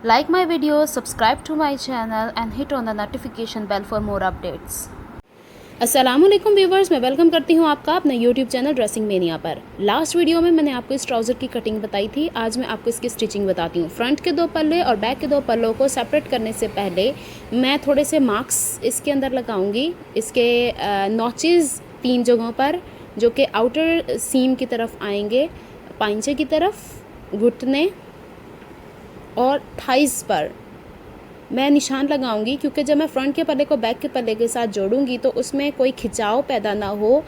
Like my videos, subscribe to my channel and hit on the notification bell for more updates. अस्सलामुअलैकुम viewers, मैं welcome करती हूँ आपका अपने यूट्यूब चैनल ड्रेसिंग मेनिया पर। Last video में मैंने आपको इस ट्राउज़र की कटिंग बताई थी। आज मैं आपको इसकी स्टिचिंग बताती हूँ। फ्रंट के दो पल्ले और बैक के दो पल्लों को सेपरेट करने से पहले मैं थोड़े से मार्क्स इसके अंदर लगाऊंगी। इसके नॉचेज़ 3 जगहों पर जो कि आउटर सीम की तरफ आएंगे, पाइंचे की तरफ, घुटने और थाइस पर मैं निशान लगाऊंगी, क्योंकि जब मैं फ्रंट के पल्ले को बैक के पल्ले के साथ जोड़ूंगी तो उसमें कोई खिंचाव पैदा ना हो,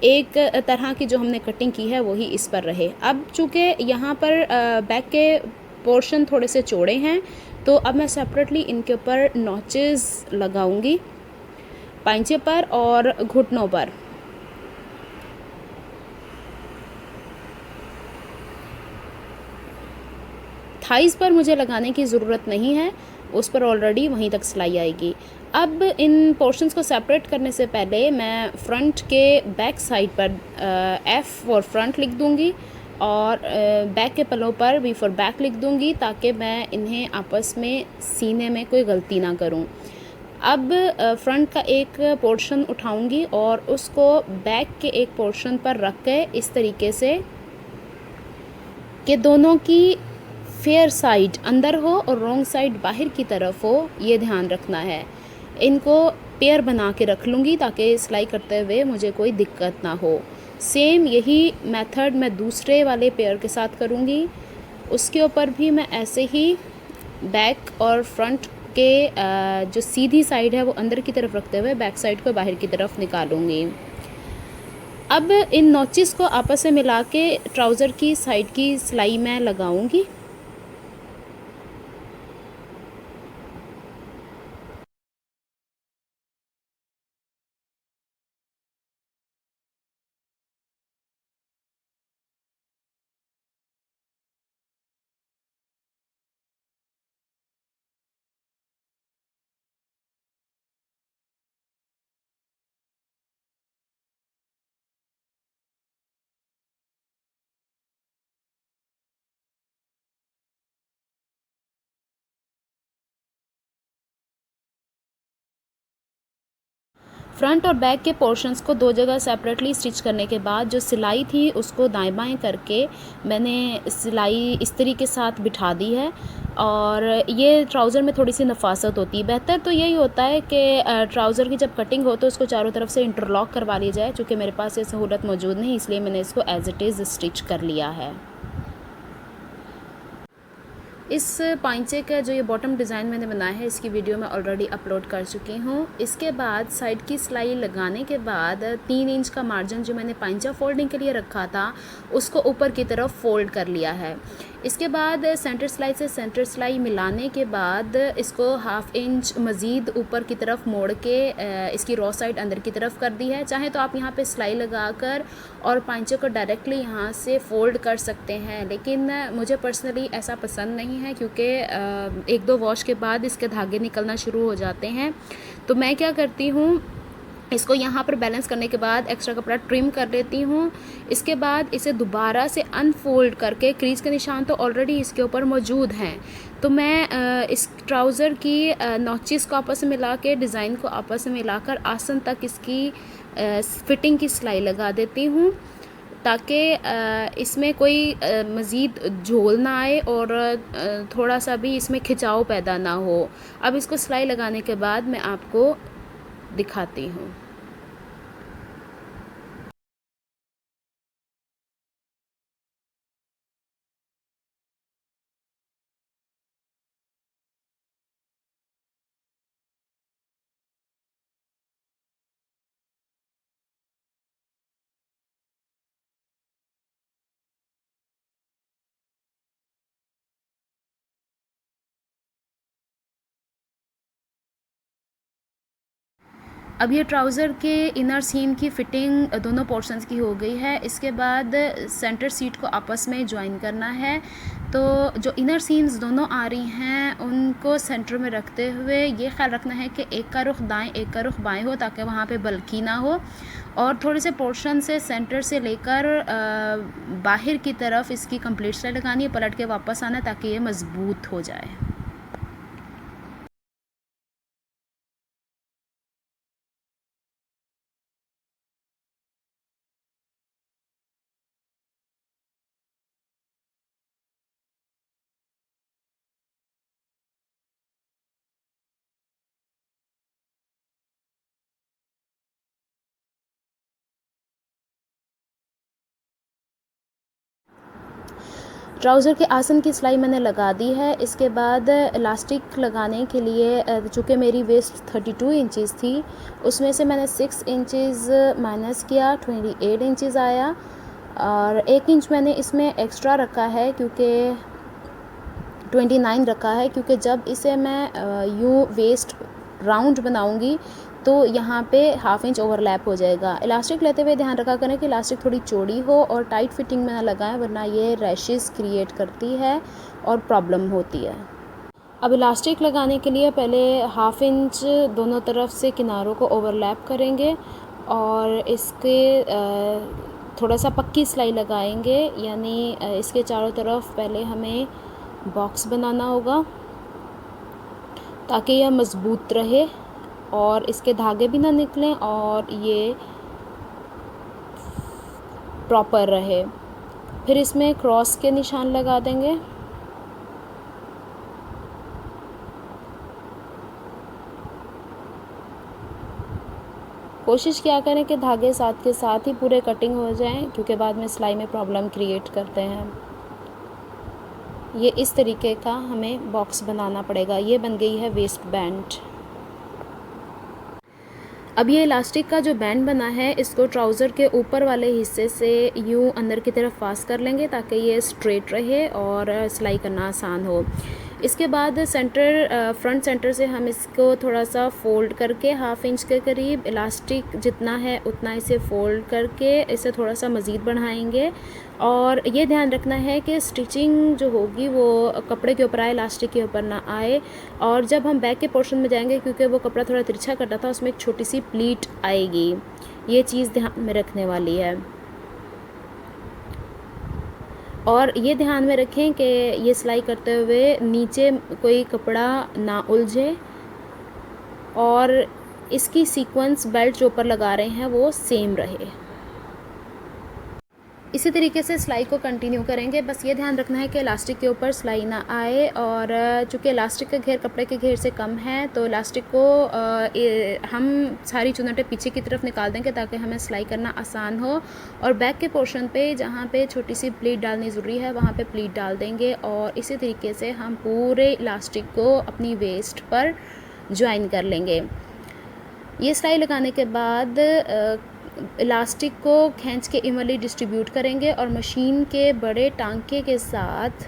एक तरह की जो हमने कटिंग की है वही इस पर रहे। अब चूँकि यहाँ पर बैक के पोर्शन थोड़े से चौड़े हैं तो अब मैं सेपरेटली इनके ऊपर नॉचेस लगाऊंगी, पाइंचे पर और घुटनों पर। थाइस पर मुझे लगाने की ज़रूरत नहीं है, उस पर ऑलरेडी वहीं तक सिलाई आएगी। अब इन पोर्शंस को सेपरेट करने से पहले मैं फ्रंट के बैक साइड पर F फॉर फ्रंट लिख दूंगी और बैक के पल्लों पर B फॉर बैक लिख दूंगी, ताकि मैं इन्हें आपस में सीने में कोई गलती ना करूं। अब फ्रंट का एक पोर्शन उठाऊंगी और उसको बैक के एक पोर्शन पर रख के इस तरीके से कि दोनों की फेयर साइड अंदर हो और रॉन्ग साइड बाहर की तरफ हो, ये ध्यान रखना है। इनको पेयर बना के रख लूँगी ताकि सिलाई करते हुए मुझे कोई दिक्कत ना हो। सेम यही मेथड मैं दूसरे वाले पेयर के साथ करूँगी। उसके ऊपर भी मैं ऐसे ही बैक और फ्रंट के जो सीधी साइड है वो अंदर की तरफ रखते हुए बैक साइड को बाहर की तरफ निकालूँगी। अब इन नॉचेस को आपस में मिला के ट्राउज़र की साइड की सिलाई मैं लगाऊँगी। फ्रंट और बैक के पोर्शंस को दो जगह सेपरेटली स्टिच करने के बाद जो सिलाई थी उसको दाएं बाएं करके मैंने सिलाई इस्त्री के साथ बिठा दी है। और ये ट्राउज़र में थोड़ी सी नफासत होती है। बेहतर तो यही होता है कि ट्राउज़र की जब कटिंग हो तो उसको चारों तरफ से इंटरलॉक करवा लिया जाए। चूँकि मेरे पास ये सहूलत मौजूद नहीं, इसलिए मैंने इसको एज इट इज़ स्टिच कर लिया है। इस पाइंचे का जो ये बॉटम डिज़ाइन मैंने बनाया है, इसकी वीडियो मैं ऑलरेडी अपलोड कर चुकी हूँ। इसके बाद साइड की सिलाई लगाने के बाद 3 इंच का मार्जिन जो मैंने पाइंचा फोल्डिंग के लिए रखा था उसको ऊपर की तरफ फोल्ड कर लिया है। इसके बाद सेंटर सिलाई से सेंटर सिलाई मिलाने के बाद इसको 1/2 इंच मज़ीद ऊपर की तरफ मोड़ के इसकी रॉ साइड अंदर की तरफ कर दी है। चाहे तो आप यहाँ पे सिलाई लगाकर और पाइंचे को डायरेक्टली यहाँ से फोल्ड कर सकते हैं, लेकिन मुझे पर्सनली ऐसा पसंद नहीं है, क्योंकि 1-2 वॉश के बाद इसके धागे निकलना शुरू हो जाते हैं। तो मैं क्या करती हूँ, इसको यहाँ पर बैलेंस करने के बाद एक्स्ट्रा कपड़ा ट्रिम कर लेती हूँ। इसके बाद इसे दोबारा से अनफोल्ड करके, क्रीज के निशान तो ऑलरेडी इसके ऊपर मौजूद हैं, तो मैं इस ट्राउज़र की नॉचेस को आपस में मिला के, डिज़ाइन को आपस में मिलाकर आसन तक इसकी फिटिंग की सिलाई लगा देती हूँ, ताकि इसमें कोई मज़ीद झोल ना आए और थोड़ा सा भी इसमें खिंचाव पैदा ना हो। अब इसको सिलाई लगाने के बाद मैं आपको दिखाती हूँ। अब ये ट्राउज़र के इनर सीम की फ़िटिंग दोनों पोर्शंस की हो गई है। इसके बाद सेंटर सीट को आपस में जॉइन करना है। तो जो इनर सीम्स दोनों आ रही हैं उनको सेंटर में रखते हुए ये ख्याल रखना है कि एक का रुख दाएं एक का रुख बाएं हो, ताकि वहाँ पे बल्कि ना हो। और थोड़े से पोर्शन से सेंटर से लेकर बाहर की तरफ इसकी कंप्लीट सिलाई लगानी है, पलट के वापस आना है ताकि ये मज़बूत हो जाए। ट्राउज़र के आसन की सिलाई मैंने लगा दी है। इसके बाद इलास्टिक लगाने के लिए चूँकि मेरी वेस्ट 32 इंचज़ थी, उसमें से मैंने 6 इंचज़ माइनस किया, 28 इंचज़ आया और 1 इंच मैंने इसमें एक्स्ट्रा रखा है क्योंकि 29 रखा है, क्योंकि जब इसे मैं यूँ वेस्ट राउंड बनाऊंगी तो यहाँ पे हाफ़ इंच ओवरलैप हो जाएगा। इलास्टिक लेते हुए ध्यान रखा करें कि इलास्टिक थोड़ी चौड़ी हो और टाइट फिटिंग में ना लगाएं, वरना ये रैशेस क्रिएट करती है और प्रॉब्लम होती है। अब इलास्टिक लगाने के लिए पहले हाफ़ इंच दोनों तरफ से किनारों को ओवरलैप करेंगे और इसके थोड़ा सा पक्की सिलाई लगाएंगे, यानी इसके चारों तरफ पहले हमें बॉक्स बनाना होगा ताकि यह मज़बूत रहे और इसके धागे भी ना निकलें और ये प्रॉपर रहे। फिर इसमें क्रॉस के निशान लगा देंगे। कोशिश किया करें कि धागे साथ के साथ ही पूरे कटिंग हो जाएं, क्योंकि बाद में सिलाई में प्रॉब्लम क्रिएट करते हैं। ये इस तरीके का हमें बॉक्स बनाना पड़ेगा। ये बन गई है वेस्ट बैंड। अब ये इलास्टिक का जो बैंड बना है, इसको ट्राउज़र के ऊपर वाले हिस्से से यूँ अंदर की तरफ पास कर लेंगे ताकि ये स्ट्रेट रहे और सिलाई करना आसान हो। इसके बाद फ्रंट सेंटर से हम इसको थोड़ा सा फ़ोल्ड करके हाफ़ इंच के करीब, इलास्टिक जितना है उतना इसे फ़ोल्ड करके इसे थोड़ा सा मज़ीद बढ़ाएंगे। और ये ध्यान रखना है कि स्टिचिंग जो होगी वो कपड़े के ऊपर आए, इलास्टिक के ऊपर ना आए। और जब हम बैक के पोर्शन में जाएंगे, क्योंकि वो कपड़ा थोड़ा तिरछा कटा था, उसमें एक छोटी सी प्लीट आएगी। ये चीज़ ध्यान में रखने वाली है। और ये ध्यान में रखें कि ये सिलाई करते हुए नीचे कोई कपड़ा ना उलझे और इसकी सीक्वेंस बेल्ट जो ऊपर लगा रहे हैं वो सेम रहे। इसी तरीके से सिलाई को कंटिन्यू करेंगे। बस ये ध्यान रखना है कि इलास्टिक के ऊपर सिलाई ना आए। और चूँकि इलास्टिक का घेर कपड़े के घेर से कम है, तो इलास्टिक को हम सारी चुनटें पीछे की तरफ निकाल देंगे ताकि हमें सिलाई करना आसान हो। और बैक के पोर्शन पे जहाँ पे छोटी सी प्लीट डालनी ज़रूरी है, वहाँ पे प्लीट डाल देंगे। और इसी तरीके से हम पूरे इलास्टिक को अपनी वेस्ट पर ज्वाइन कर लेंगे। ये सिलाई लगाने के बाद इलास्टिक को खींच के इवनली डिस्ट्रीब्यूट करेंगे और मशीन के बड़े टांके के साथ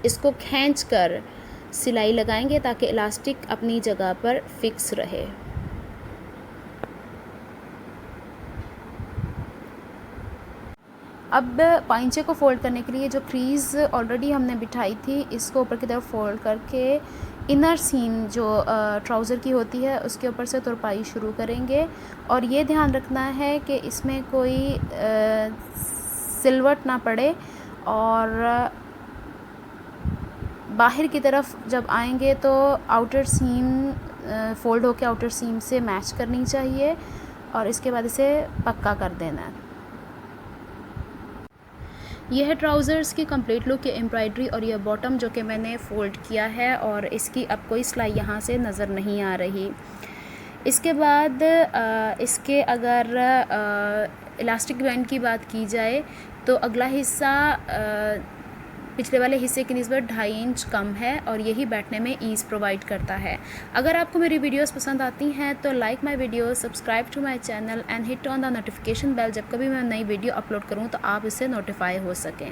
इसको खींचकर सिलाई लगाएंगे ताकि इलास्टिक अपनी जगह पर फिक्स रहे। अब पाइंचे को फ़ोल्ड करने के लिए जो क्रीज़ ऑलरेडी हमने बिठाई थी, इसको ऊपर की तरफ फ़ोल्ड करके इनर सीम जो ट्राउज़र की होती है उसके ऊपर से तुरपाई शुरू करेंगे। और ये ध्यान रखना है कि इसमें कोई सिलवट ना पड़े और बाहर की तरफ जब आएंगे तो आउटर सीम फ़ोल्ड होकर आउटर सीम से मैच करनी चाहिए और इसके बाद इसे पक्का कर देना है। यह है ट्राउज़र्स की कंप्लीट लुक, ये एम्ब्रॉयडरी और यह बॉटम जो कि मैंने फ़ोल्ड किया है और इसकी अब कोई सिलाई यहाँ से नज़र नहीं आ रही। इसके बाद इसके अगर इलास्टिक बैंड की बात की जाए तो अगला हिस्सा पिछले वाले हिस्से की निस्बत 2.5 इंच कम है और यही बैठने में ईज़ प्रोवाइड करता है। अगर आपको मेरी वीडियोस पसंद आती हैं तो like my video, subscribe to my channel and hit on the notification bell. जब कभी मैं नई वीडियो अपलोड करूं तो आप इससे नोटिफाई हो सकें।